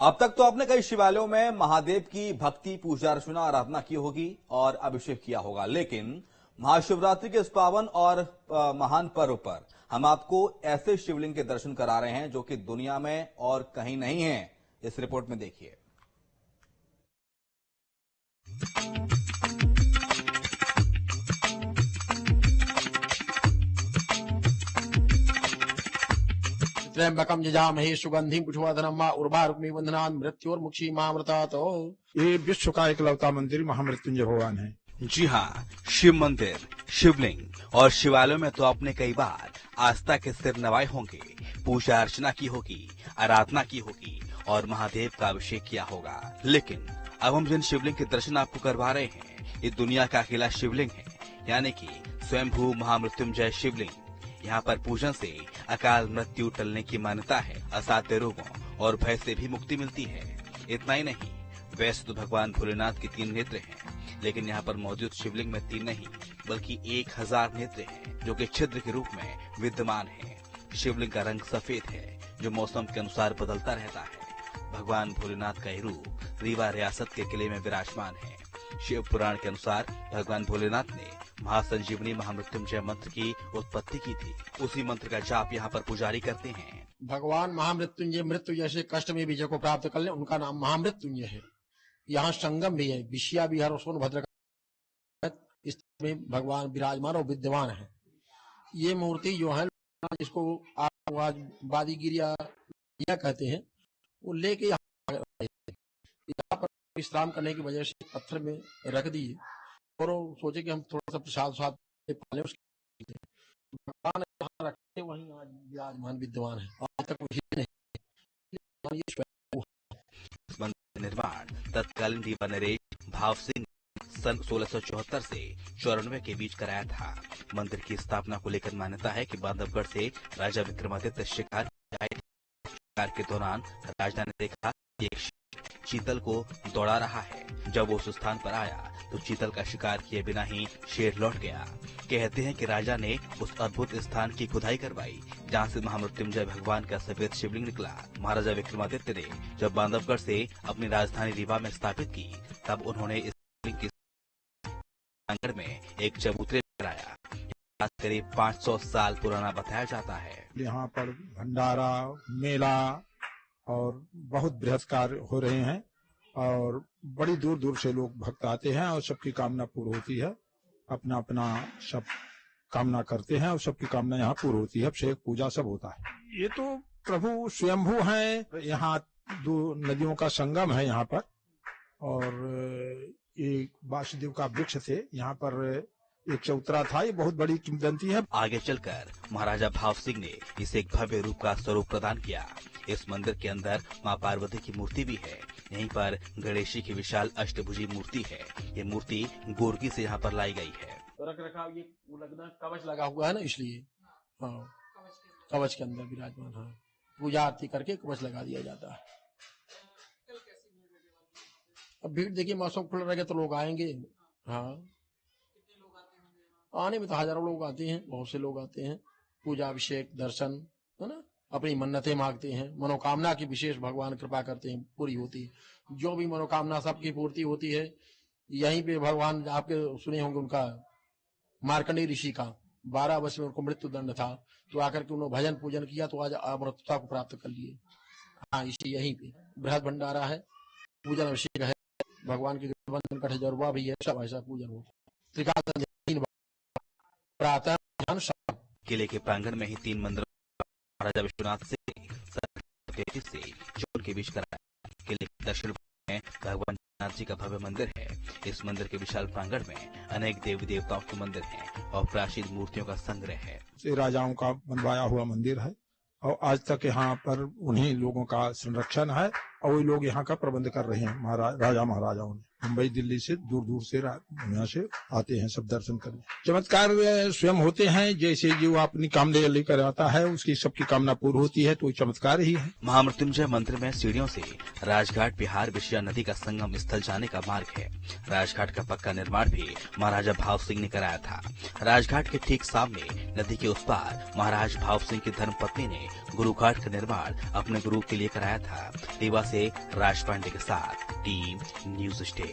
अब तक तो आपने कई शिवालयों में महादेव की भक्ति, पूजा अर्चना, आराधना की होगी और अभिषेक किया होगा, लेकिन महाशिवरात्रि के इस पावन और महान पर्व पर हम आपको ऐसे शिवलिंग के दर्शन करा रहे हैं जो कि दुनिया में और कहीं नहीं है। इस रिपोर्ट में देखिए। त्र्यंबकम जजामहे सुगंधिं पुष्पवर्धनम् मा उर्वारुकमिव बन्धनान् मृत्योर्मुक्षीमामृतात्। ये विश्व का एकलौता मंदिर महामृत्युंजय भगवान है। जी हाँ, शिव मंदिर, शिवलिंग और शिवालयों में तो आपने कई बार आस्था के सिर नवाए होंगे, पूजा अर्चना की होगी, आराधना की होगी और महादेव का अभिषेक किया होगा। लेकिन अब हम जिन शिवलिंग के दर्शन आपको करवा रहे हैं, ये दुनिया का अकेला शिवलिंग है, यानी कि स्वयंभू महामृत्युंजय शिवलिंग। यहाँ पर पूजन से अकाल मृत्यु टलने की मान्यता है, असाध्य रोगों और भय से भी मुक्ति मिलती है। इतना ही नहीं, वैसे तो भगवान भोलेनाथ के 3 नेत्र हैं, लेकिन यहाँ पर मौजूद शिवलिंग में 3 नहीं बल्कि 1000 नेत्र हैं, जो कि छिद्र के रूप में विद्यमान है। शिवलिंग का रंग सफेद है, जो मौसम के अनुसार बदलता रहता है। भगवान भोलेनाथ का ये रूप रीवा रियासत के किले में विराजमान है। शिव पुराण के अनुसार भगवान भोलेनाथ ने महासंजीवनी महामृत्युंजय मंत्र की उत्पत्ति की थी। उसी मंत्र का जाप यहाँ पर पुजारी करते हैं। भगवान महामृत्युंजय मृत्यु जैसे कष्ट में विजय को प्राप्त कर ले, उनका नाम महामृत्युंजय है। यहाँ संगम भी है, विषया विहार और सोनभद्र का, इसमें भगवान विराजमान और विद्यमान है। ये मूर्ति जो है, जिसको आज बादीगिरिया कहते हैं, वो लेके यहाँ पर विश्राम करने की वजह से पत्थर में रख दिए और सोचे कि हम थोड़ा सा प्रसाद पाले। उसके भगवान जहाँ रखे वहीं आज विराजमान विद्यमान है, आज तक मंदिर निर्माण तत्कालीन दीवा नरेश भाव सिंह सन 1674 से 94 के बीच कराया था। मंदिर की स्थापना को लेकर मान्यता है कि बांधवगढ़ से राजा विक्रमादित्य शिकार के दौरान राजा ने देखा कि एक चीतल को दौड़ा रहा है। जब वो उस स्थान पर आया तो चीतल का शिकार किए बिना ही शेर लौट गया। कहते हैं कि राजा ने उस अद्भुत स्थान की खुदाई करवाई जहां से महामृत्युंजय भगवान का सफेद शिवलिंग निकला। महाराजा विक्रमादित्य ने जब बांधवगढ़ से अपनी राजधानी रीवा में स्थापित की, तब उन्होंने इस शिवलिंग की आंगन में एक चबूतरे कराया। करीब 500 साल पुराना बताया जाता है। यहाँ पर भंडारा, मेला और बहुत बृहत् कार्य हो रहे हैं और बड़ी दूर दूर से लोग भक्त आते हैं और सबकी कामना पूर्ण होती है। अपना अपना सब कामना करते हैं और सबकी कामना यहाँ पूर्ण होती है। अभिषेक पूजा सब होता है। ये तो प्रभु स्वयंभू हैं। यहाँ 2 नदियों का संगम है यहाँ पर, और एक वासुदेव का वृक्ष थे यहाँ पर, एक चौतरा था। ये बहुत बड़ी किंवदंती है। आगे चलकर महाराजा भाव सिंह ने इसे एक भव्य रूप का स्वरूप प्रदान किया। इस मंदिर के अंदर मां पार्वती की मूर्ति भी है। यहीं पर गणेशी की विशाल अष्टभुजी मूर्ति है। ये मूर्ति गोरकी से यहाँ पर लाई गई है। रख रखाव ये लगना कवच लगा हुआ है ना, इसलिए कवच के अंदर विराजमान। हाँ, पूजा आरती करके कवच लगा दिया जाता है। अब भीड़ देखिए, मौसम खुल रहेगा तो लोग आएंगे। हाँ, आने में तो हजारों लोग आते हैं, बहुत से लोग आते हैं। पूजा, अभिषेक, दर्शन, है ना, अपनी मन्नतें मांगते हैं। मनोकामना की विशेष भगवान कृपा करते हैं, पूरी होती है। जो भी मनोकामना सबकी पूर्ति होती है। यहीं पे भगवान, आपके सुने होंगे उनका, मार्कंडेय ऋषि का 12 वर्ष में उनको मृत्यु दंड था, तो आकर के उन्होंने भजन पूजन किया तो आज अमरत्वता को प्राप्त कर लिए। हाँ, इसी यहीं पे बृहद भंडारा है, पूजन अभिषेक है, भगवान की बंधन कठजरवा भी है, सब ऐसा पूजन होता है। प्रातः किले के प्रांगण में ही 3 मंदिर महाराजा विश्वनाथ से जोड़ के बीच कराया। किले के दक्षिण में भगवान जगन्नाथ जी का भव्य मंदिर है। इस मंदिर के विशाल प्रांगण में अनेक देवी देवताओं के मंदिर हैं और प्राचीन मूर्तियों का संग्रह है। राजाओं का बनवाया हुआ मंदिर है और आज तक यहाँ पर उन्हीं लोगों का संरक्षण है और वही लोग यहाँ का प्रबंध कर रहे हैं, राजा महाराजाओं ने। मुंबई दिल्ली से दूर दूर से यहाँ से आते हैं सब दर्शन करने। चमत्कार स्वयं होते हैं, जैसे जो अपनी कामना लेकर आता है उसकी सबकी कामना पूरी होती है, तो चमत्कार ही है। महामृत्युंजय मंदिर में सीढ़ियों से राजघाट बिहार विषया नदी का संगम स्थल जाने का मार्ग है। राजघाट का पक्का निर्माण भी महाराजा भाव सिंह ने कराया था। राजघाट के ठीक सामने नदी के उस पार महाराज भाव सिंह की धर्मपत्नी ने गुरु घाट का निर्माण अपने गुरु के लिए कराया था। रीवा से राज पांडे के साथ टीम न्यूज स्टेट।